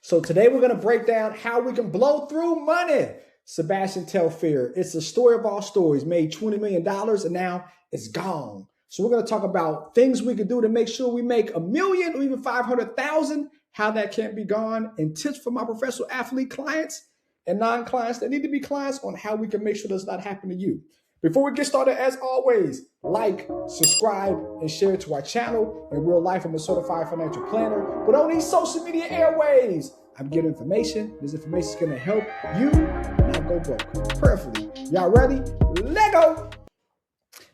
So today we're going to break down how we can blow through money. Sebastian Telfair. It's the story of all stories. Made $20 million and now it's gone. So we're going to talk about things we can do to make sure we make $1 million or even 500,000, how that can't be gone, and tips for my professional athlete clients and non-clients that need to be clients on how we can make sure this not happen to you. Before we get started, as always, like, subscribe, and share to our channel. In real life, I'm a certified financial planner, but on these social media airways, I'm getting information. This information is going to help you not go broke. Prayerfully. Y'all ready? Let go.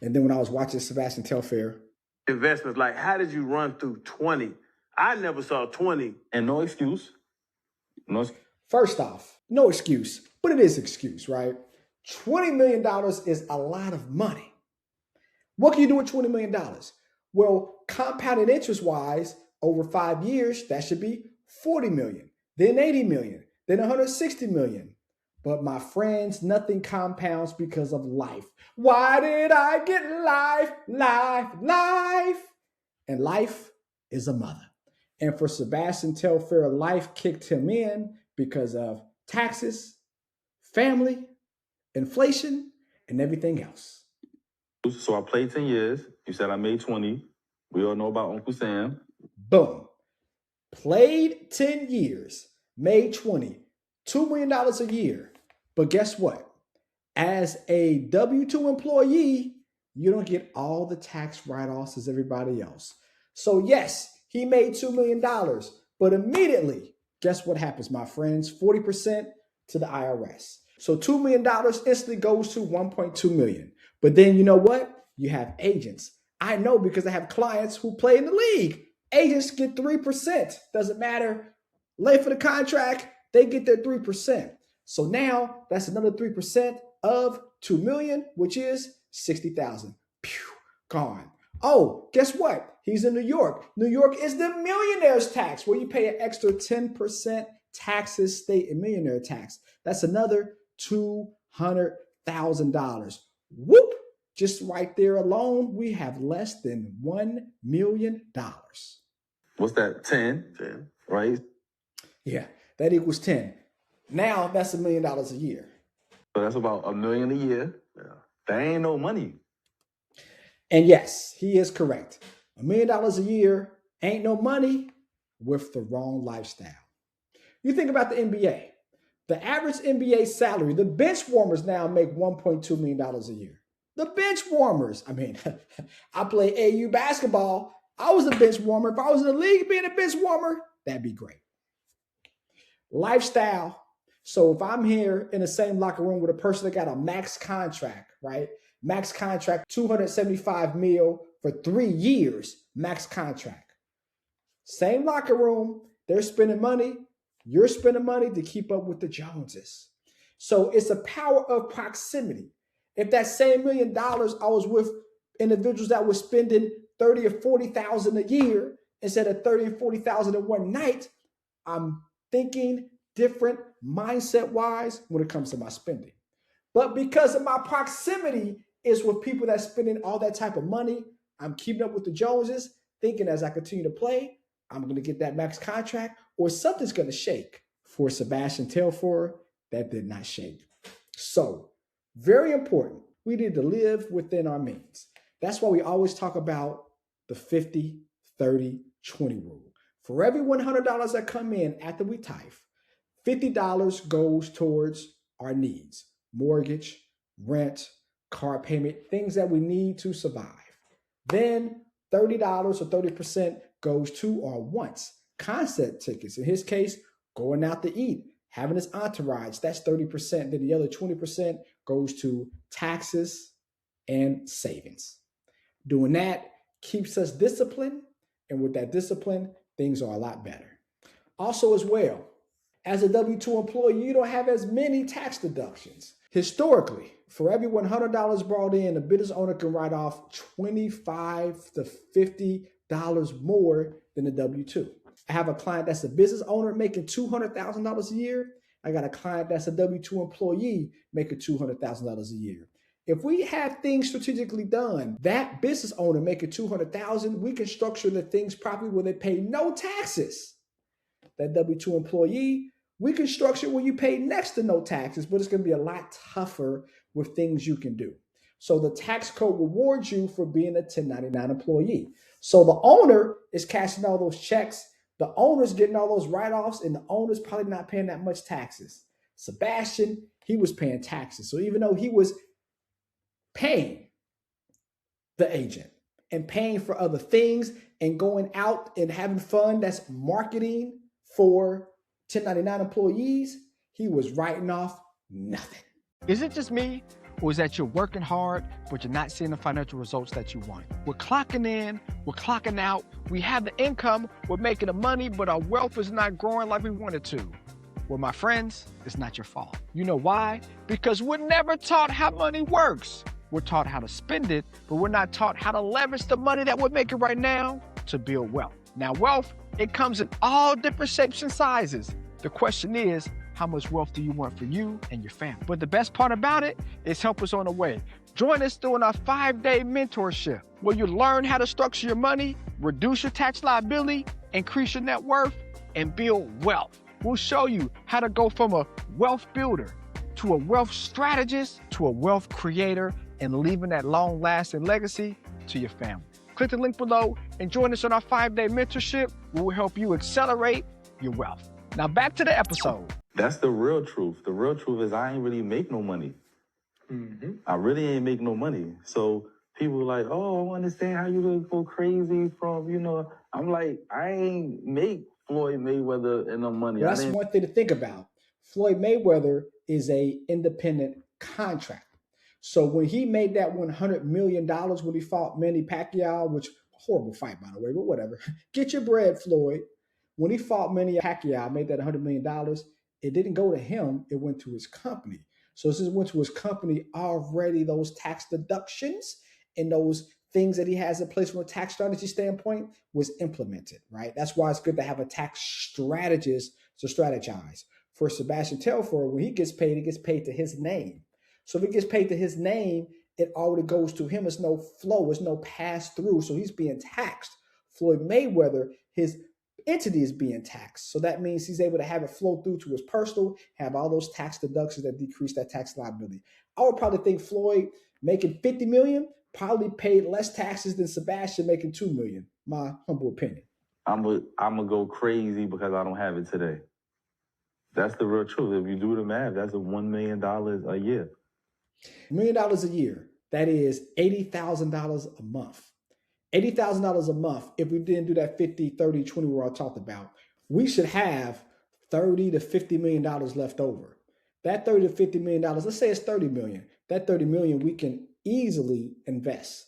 And then when I was watching Sebastian Telfair, investments, like how did you run through 20? I never saw 20. And no excuse. First off, no excuse, but it is excuse, right? $20 million is a lot of money. What can you do with $20 million? Well, compounded interest-wise, over 5 years, that should be $40 million, then $80 million, then $160 million. But my friends, nothing compounds because of life. Why did I get life? And life is a mother. And for Sebastian Telfair, life kicked him in because of taxes, family, inflation, and everything else. So I played 10 years. You said I made 20. We all know about Uncle Sam. Boom. Played 10 years, made 20, $2 million a year. But guess what? As a W-2 employee, you don't get all the tax write-offs as everybody else. So yes, he made $2 million, but immediately, guess what happens, my friends? 40% to the IRS. So $2 million instantly goes to $1.2 million. But then you know what? You have agents. I know because I have clients who play in the league. Agents get 3%. Doesn't matter. Late for the contract, they get their 3%. So now that's another 3% of $2 million, which is $60,000. Gone. Oh, guess what? He's in New York. New York is the millionaire's tax, where you pay an extra 10% taxes, state and millionaire tax. That's another $200,000. Whoop! Just right there alone, we have less than $1 million. What's that? 10? 10. Right? Yeah, that equals 10. Now that's $1 million a year. So that's about $1 million a year. Yeah. That ain't no money. And yes, he is correct. $1 million a year ain't no money with the wrong lifestyle. You think about the NBA. The average NBA salary, the bench warmers now make $1.2 million a year. The bench warmers. I mean, I play AU basketball. I was a bench warmer. If I was in the league being a bench warmer, that'd be great. Lifestyle. So if I'm here in the same locker room with a person that got a max contract, right? Max contract, $275 million for 3 years, max contract. Same locker room, they're spending money. You're spending money to keep up with the Joneses. So it's a power of proximity. If that same $1 million I was with individuals that were spending $30,000 or $40,000 a year instead of $30,000 or $40,000 in one night, I'm thinking different mindset-wise when it comes to my spending. But because of my proximity is with people that's spending all that type of money, I'm keeping up with the Joneses, thinking as I continue to play, I'm going to get that max contract or something's going to shake. For Sebastian Telfair, that did not shake. So, very important. We need to live within our means. That's why we always talk about the 50, 30, 20 rule. For every $100 that come in after we tithe, $50 goes towards our needs. Mortgage, rent, car payment, things that we need to survive. Then $30 or 30% goes to our wants. Concert tickets, in his case, going out to eat, having his entourage, that's 30%. Then the other 20% goes to taxes and savings. Doing that keeps us disciplined, and with that discipline, things are a lot better. Also as well, as a W-2 employee, you don't have as many tax deductions. Historically, for every $100 brought in, a business owner can write off $25 to $50 more than a W-2. I have a client that's a business owner making $200,000 a year. I got a client that's a W-2 employee making $200,000 a year. If we have things strategically done, that business owner making $200,000, we can structure the things properly where they pay no taxes. that W-2 employee, we can structure where you pay next to no taxes, but it's going to be a lot tougher with things you can do. So the tax code rewards you for being a 1099 employee. So the owner is cashing all those checks, the owner's getting all those write-offs, and the owner's probably not paying that much taxes. Sebastian, he was paying taxes. So even though he was paying the agent and paying for other things and going out and having fun, that's marketing for 1099 employees, he was writing off nothing. Is it just me, or is that you're working hard, but you're not seeing the financial results that you want? We're clocking in, we're clocking out, we have the income, we're making the money, but our wealth is not growing like we want it to. Well, my friends, it's not your fault. You know why? Because we're never taught how money works. We're taught how to spend it, but we're not taught how to leverage the money that we're making right now to build wealth. Now, wealth, it comes in all different shapes and sizes. The question is, how much wealth do you want for you and your family? But the best part about it is help us on the way. Join us during our 5-day mentorship, where you learn how to structure your money, reduce your tax liability, increase your net worth, and build wealth. We'll show you how to go from a wealth builder to a wealth strategist to a wealth creator, and leaving that long-lasting legacy to your family. Click the link below and join us on our 5-day mentorship, where we'll help you accelerate your wealth. Now back to the episode. That's the real truth. The real truth is I ain't really make no money. I really ain't make no money. So people are like, oh, I don't understand how you gonna go crazy from, I'm like, I ain't make Floyd Mayweather and no money. Well, that's one thing to think about. Floyd Mayweather is a independent contractor. So when he made that $100 million when he fought Manny Pacquiao, which horrible fight, by the way, but whatever. Get your bread, Floyd. When he fought Manny Pacquiao, made that $100 million, it didn't go to him. It went to his company. So since it went to his company, already those tax deductions and those things that he has in place from a tax strategy standpoint was implemented, right? That's why it's good to have a tax strategist to strategize. For Sebastian Telfair, when he gets paid, it gets paid to his name. So if it gets paid to his name, it already goes to him. It's no flow. It's no pass through. So he's being taxed. Floyd Mayweather, his entity is being taxed. So that means he's able to have it flow through to his personal, have all those tax deductions that decrease that tax liability. I would probably think Floyd making $50 million probably paid less taxes than Sebastian making $2 million. My humble opinion. I'm gonna go crazy because I don't have it today. That's the real truth. If you do the math, that's $1 million a year. $1 million a year. That is $80,000 a month. $80,000 a month. If we didn't do that 50, 30, 20 where I talked about, we should have $30 to $50 million left over. That $30 to $50 million, let's say it's $30 million. That $30 million we can easily invest.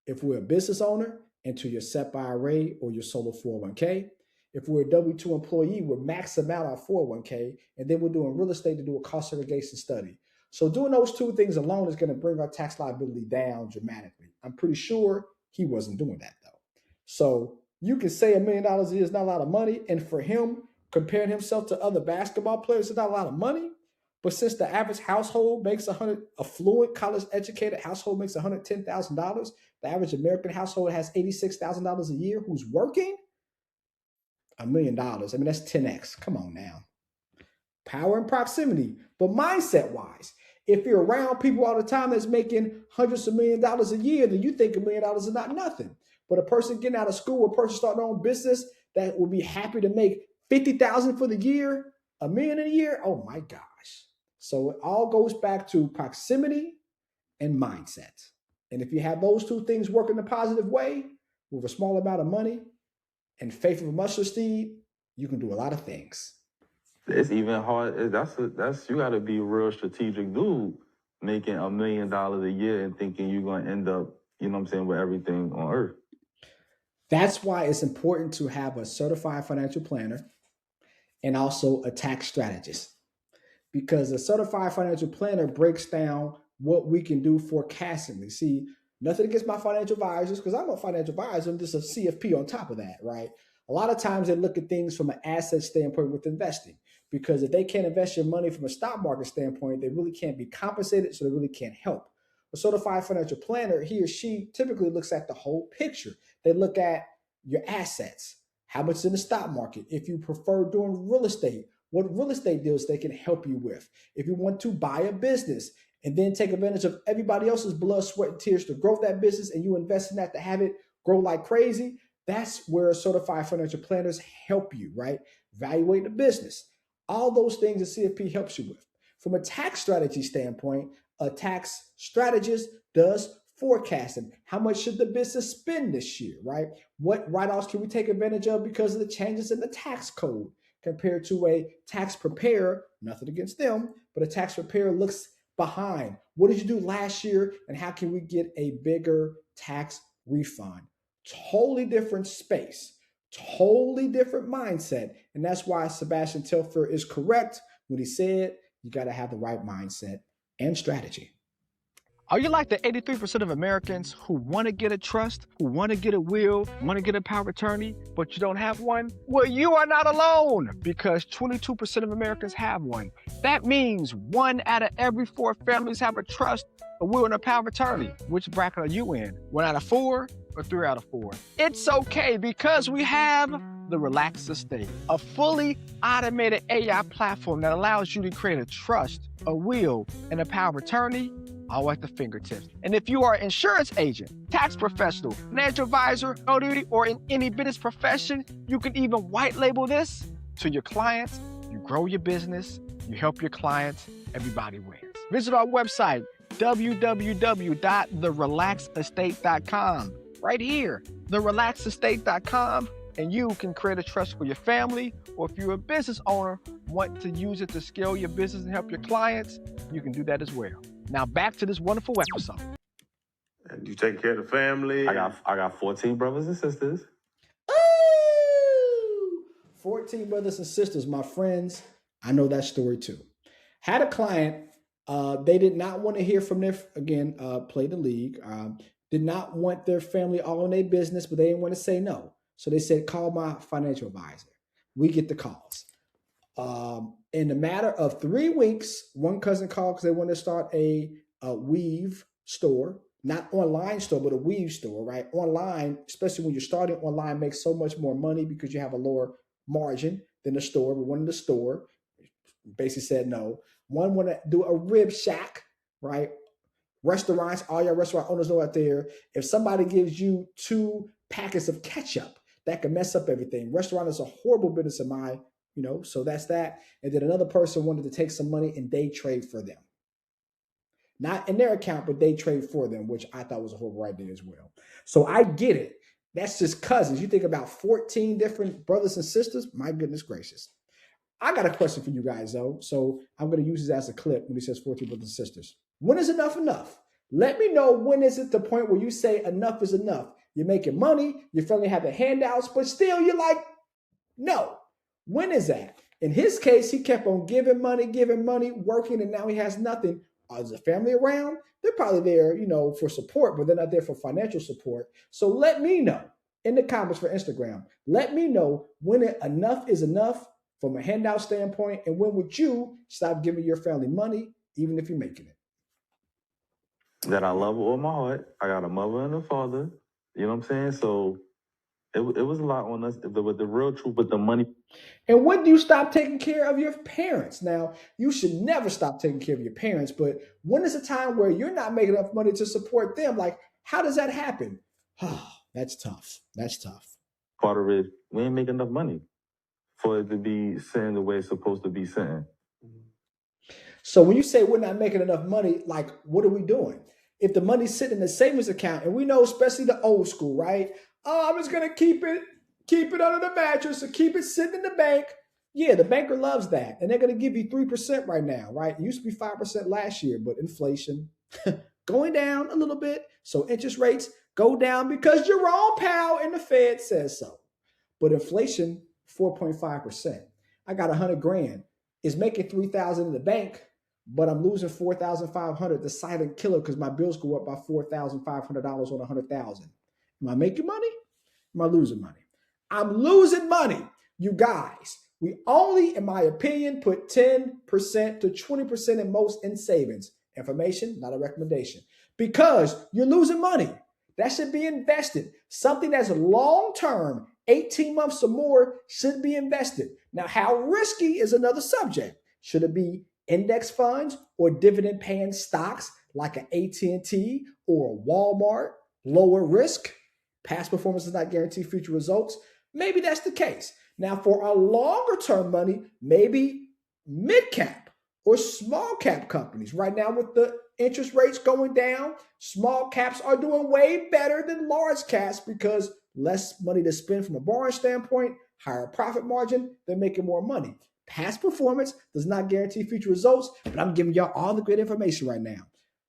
If we're a business owner, into your SEP IRA or your solo 401k. If we're a W-2 employee, we're maxing out our 401k, and then we're doing real estate to do a cost segregation study. So doing those two things alone is going to bring our tax liability down dramatically. I'm pretty sure he wasn't doing that though. So you can say $1 million a year is not a lot of money. And for him, comparing himself to other basketball players, it's not a lot of money. But since the average household makes affluent college educated household makes $110,000, the average American household has $86,000 a year who's working, $1 million. I mean, that's 10x. Come on now. Power and proximity. But mindset wise, if you're around people all the time that's making hundreds of $1 millions a year, then you think $1 million is not nothing. But a person getting out of school, a person starting their own business that will be happy to make $50,000 for the year, $1 million a year, oh my gosh. So it all goes back to proximity and mindset. And if you have those two things work in a positive way with a small amount of money and faith of a mustard seed, you can do a lot of things. It's even hard. That's you got to be a real strategic dude making $1 million a year and thinking you're going to end up, you know what I'm saying, with everything on earth. That's why it's important to have a certified financial planner and also a tax strategist, because a certified financial planner breaks down what we can do forecastingly. See, nothing against my financial advisors, because I'm a financial advisor. I'm just a CFP on top of that, right? A lot of times they look at things from an asset standpoint with investing, because if they can't invest your money from a stock market standpoint, they really can't be compensated, so they really can't help. A certified financial planner, he or she typically looks at the whole picture. They look at your assets, how much is in the stock market. If you prefer doing real estate, what real estate deals they can help you with. If you want to buy a business and then take advantage of everybody else's blood, sweat, and tears to grow that business, and you invest in that to have it grow like crazy, that's where certified financial planners help you, right? Evaluate the business. All those things the CFP helps you with. From a tax strategy standpoint, a tax strategist does forecasting. How much should the business spend this year, right? What write-offs can we take advantage of because of the changes in the tax code compared to a tax preparer? Nothing against them, but a tax preparer looks behind. What did you do last year, and how can we get a bigger tax refund? Totally different space, totally different mindset. And that's why Sebastian Telfair is correct when he said you got to have the right mindset and strategy. Are you like the 83% of Americans who want to get a trust, who want to get a will, want to get a power of attorney, but you don't have one? Well, you are not alone, because 22% of Americans have one. That means 1 out of every 4 families have a trust, a will, and a power of attorney. Which bracket are you in? 1 out of 4 or 3 out of 4? It's okay, because we have the Relax Estate, a fully automated AI platform that allows you to create a trust, a will, and a power of attorney all at the fingertips. And if you are an insurance agent, tax professional, financial advisor, notary, or in any business profession, you can even white label this to your clients. You grow your business, you help your clients, everybody wins. Visit our website, www.therelaxestate.com. Right here, therelaxestate.com, and you can create a trust for your family, or if you're a business owner, want to use it to scale your business and help your clients, you can do that as well. Now back to this wonderful episode. And you take care of the family. I got 14 brothers and sisters. Ooh, 14 brothers and sisters, my friends. I know that story too. Had a client, they did not want to hear from their, play the league, did not want their family all in their business, but they didn't want to say no. So they said, call my financial advisor. We get the calls. In a matter of 3 weeks, one cousin called because they wanted to start a weave store, not online store, but a weave store, right? Online, especially when you're starting online, makes so much more money because you have a lower margin than the store. But one in the store basically said no. One want to do a rib shack, right? Restaurants, all your restaurant owners know out there, if somebody gives you 2 packets of ketchup, that can mess up everything. Restaurant is a horrible business in my, so that's that. And then another person wanted to take some money and day trade for them. Not in their account, but day trade for them, which I thought was a horrible idea as well. So I get it. That's just cousins. You think about 14 different brothers and sisters. My goodness gracious. I got a question for you guys, though. So I'm going to use this as a clip when he says 14 brothers and sisters. When is enough enough? Let me know, when is it the point where you say enough is enough? You're making money, your family have the handouts, but still you're like, no. When is that? In his case, he kept on giving money, working, and now he has nothing. Is the family around? They're probably there, for support, but they're not there for financial support. So let me know in the comments for Instagram. Let me know when enough is enough from a handout standpoint, and when would you stop giving your family money, even if you're making it? That I love with all my heart. I got a mother and a father. You know what I'm saying? So it was a lot on us with the real truth, with the money. And when do you stop taking care of your parents? Now, you should never stop taking care of your parents, but when is a time where you're not making enough money to support them? Like, how does that happen? Oh, that's tough. That's tough. Part of it, we ain't making enough money for it to be sitting the way it's supposed to be sitting. So when you say we're not making enough money, like, what are we doing? If the money's sitting in the savings account, and we know, especially the old school, right? Oh, I'm just going to keep it under the mattress or keep it sitting in the bank. Yeah, the banker loves that. And they're going to give you 3% right now, right? It used to be 5% last year, but inflation going down a little bit. So interest rates go down because Jerome Powell and the Fed says so. But inflation, 4.5%. I got $100,000. It's making $3,000 in the bank, but I'm losing $4,500, the silent killer, because my bills go up by $4,500 on $100,000. Am I making money? Am I losing money? I'm losing money, you guys. We only, in my opinion, put 10% to 20% in most in savings. Information, not a recommendation. Because you're losing money. That should be invested. Something that's long-term 18 months or more should be invested. Now, how risky is another subject. Should it be index funds or dividend paying stocks like an AT&T or a Walmart? Lower risk, past performance does not guarantee future results. Maybe that's the case. Now, for our longer term money, maybe mid cap or small cap companies. Right now, with the interest rates going down, small caps are doing way better than large caps because less money to spend from a borrowing standpoint, higher profit margin, they're making more money. Past performance does not guarantee future results, but I'm giving y'all all the great information right now.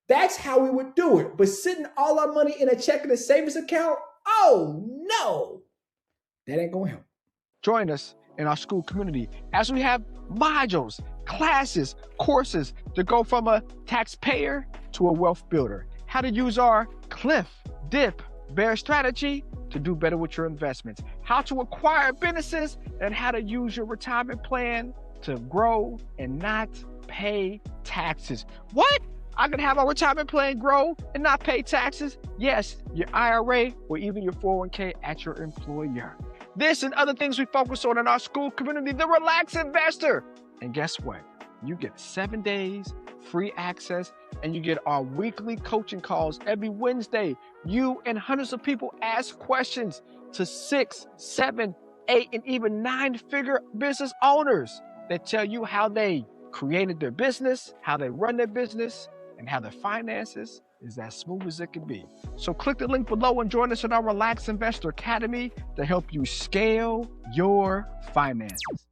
That's how we would do it. But sitting all our money in a checking and savings account, oh no, that ain't gonna help. Join us in our school community as we have modules, classes, courses to go from a taxpayer to a wealth builder. How to use our cliff, dip, bear strategy to do better with your investments. How to acquire businesses and how to use your retirement plan to grow and not pay taxes. What? I can have a retirement plan grow and not pay taxes? Yes, your IRA or even your 401k at your employer. This and other things we focus on in our school community, the Relax Investor. And guess what? You get 7 days, free access, and you get our weekly coaching calls every Wednesday. You and hundreds of people ask questions to 6, 7, 8, and even 9-figure business owners that tell you how they created their business, how they run their business, and how their finances is as smooth as it can be. So click the link below and join us in our Relax Investor Academy to help you scale your finances.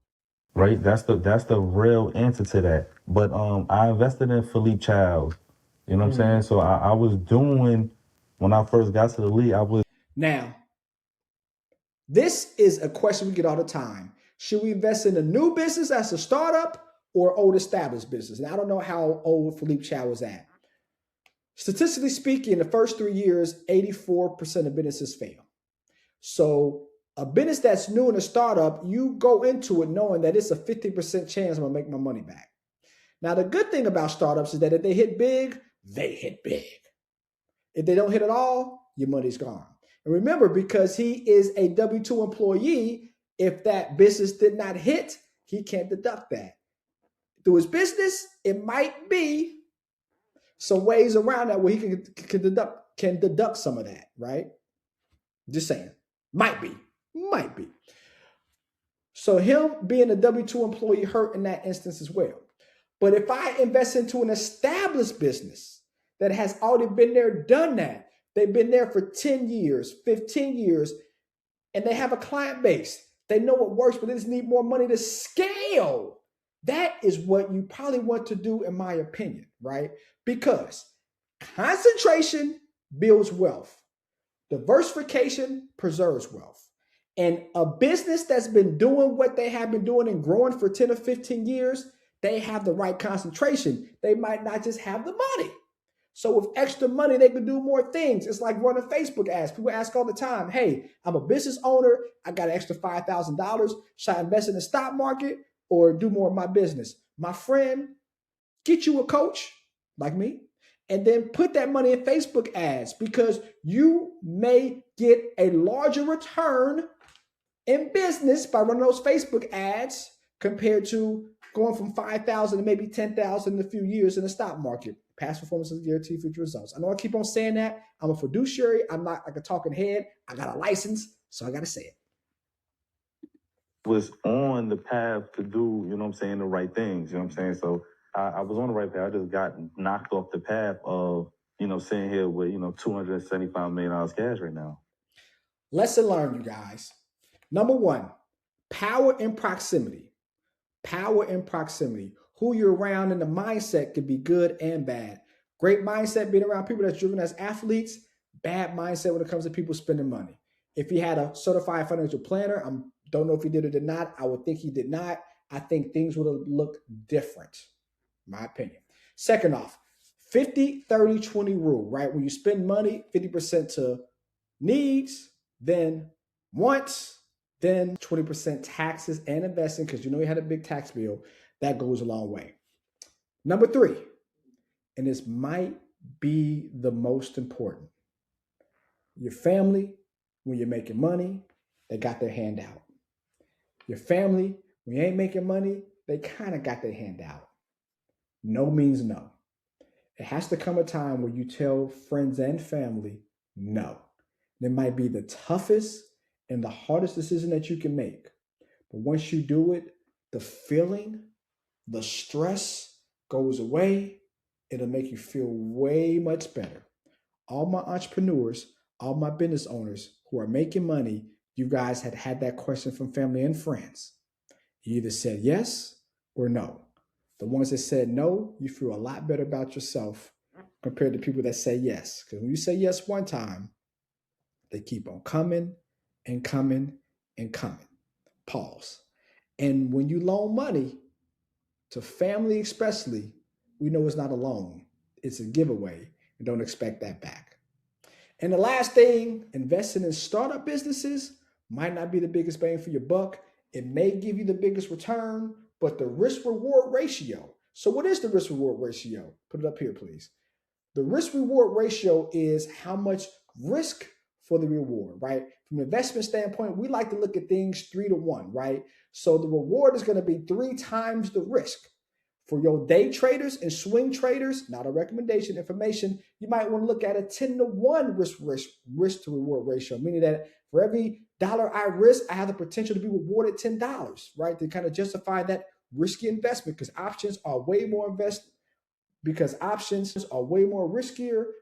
Right? That's the real answer to that. But I invested in Philippe Childs. You know what I'm saying? So I was doing, when I first got to the league, I was. Now, this is a question we get all the time. Should we invest in a new business as a startup or old established business? And I don't know how old Philippe Chow was at. Statistically speaking, in the first 3 years, 84% of businesses fail. So a business that's new in a startup, you go into it knowing that it's a 50% chance I'm gonna make my money back. Now, the good thing about startups is that if they hit big, they hit big. If they don't hit at all, your money's gone. And remember, because he is a W-2 employee, if that business did not hit, he can't deduct that. Through his business, it might be some ways around that where he can deduct some of that, right? Just saying. Might be. So him being a W-2 employee hurt in that instance as well. But if I invest into an established business that has already been there, done that, they've been there for 10 years, 15 years, and they have a client base, they know what works, but they just need more money to scale. That is what you probably want to do, in my opinion, right? Because concentration builds wealth. Diversification preserves wealth. And a business that's been doing what they have been doing and growing for 10 or 15 years, they have the right concentration. They might not just have the money. So with extra money, they can do more things. It's like running Facebook ads. People ask all the time, hey, I'm a business owner. I got an extra $5,000. Should I invest in the stock market or do more of my business? My friend, get you a coach like me, and then put that money in Facebook ads because you may get a larger return in business by running those Facebook ads compared to going from 5,000 to maybe 10,000 in a few years in the stock market. Past performance is guaranteed future results. I know I keep on saying that. I'm a fiduciary. I'm not like a talking head. I got a license, so I got to say it. Was on the path to do, you know what I'm saying, the right things, you know what I'm saying? So I was on the right path. I just got knocked off the path of, you know, sitting here with, you know, $275 million cash right now. Lesson learned, you guys. Number one, power in proximity. Power in proximity. Who you're around and the mindset can be good and bad. Great mindset being around people that's driven as athletes. Bad mindset when it comes to people spending money. If he had a certified financial planner, I don't know if he did or did not. I would think he did not. I think things would have looked different, my opinion. Second off, 50-30-20 rule, right? When you spend money, 50% to needs, then wants, then 20% taxes and investing, because you know you had a big tax bill. That goes a long way. Number 3, and this might be the most important. Your family, when you're making money, they got their hand out. Your family, when you ain't making money, they kind of got their hand out. No means no. It has to come a time where you tell friends and family no. It might be the toughest and the hardest decision that you can make. But once you do it, the feeling, the stress goes away. It'll make you feel way much better. All my entrepreneurs, all my business owners who are making money, you guys had that question from family and friends. You either said yes or no. The ones that said no, you feel a lot better about yourself compared to people that say yes. Because when you say yes one time, they keep on coming and coming and coming. Pause. And when you loan money to family especially, we know it's not a loan. It's a giveaway. And don't expect that back. And the last thing, investing in startup businesses might not be the biggest bang for your buck. It may give you the biggest return, but the risk-reward ratio. So what is the risk-reward ratio? Put it up here, please. The risk-reward ratio is how much risk for the reward, right? From an investment standpoint, we like to look at things 3-to-1, right? So the reward is going to be 3 times the risk. For your day traders and swing traders, not a recommendation, information, you might want to look at a 10-to-1 risk to reward ratio, meaning that for every dollar I risk, I have the potential to be rewarded $10, right? To kind of justify that risky investment because options are way more riskier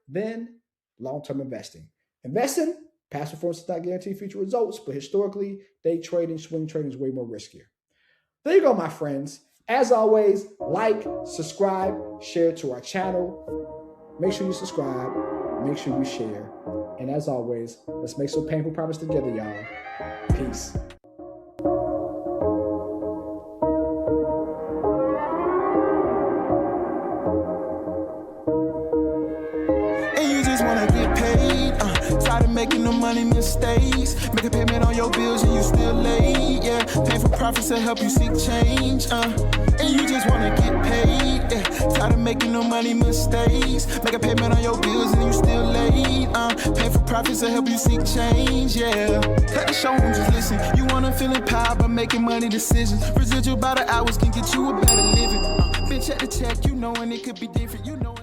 than long-term investing. Investing, past performance does not guarantee future results, but historically, day trading, swing trading is way more riskier. There you go, my friends. As always, like, subscribe, share to our channel. Make sure you subscribe. Make sure you share. And as always, let's make some painful profits together, y'all. Peace. And you just wanna get paid, tired of making the money mistakes. Make a payment on your bills and you still late, yeah. Pay for profits to help you seek change, and you just wanna get paid, yeah. Tired of making no money mistakes. Make a payment on your bills and you still late, pay for profits to help you seek change, yeah. Cut the show and just listen. You wanna feel empowered by making money decisions. Residual by the hours can get you a better living. Bitch at the check, you know, and it could be different, you know.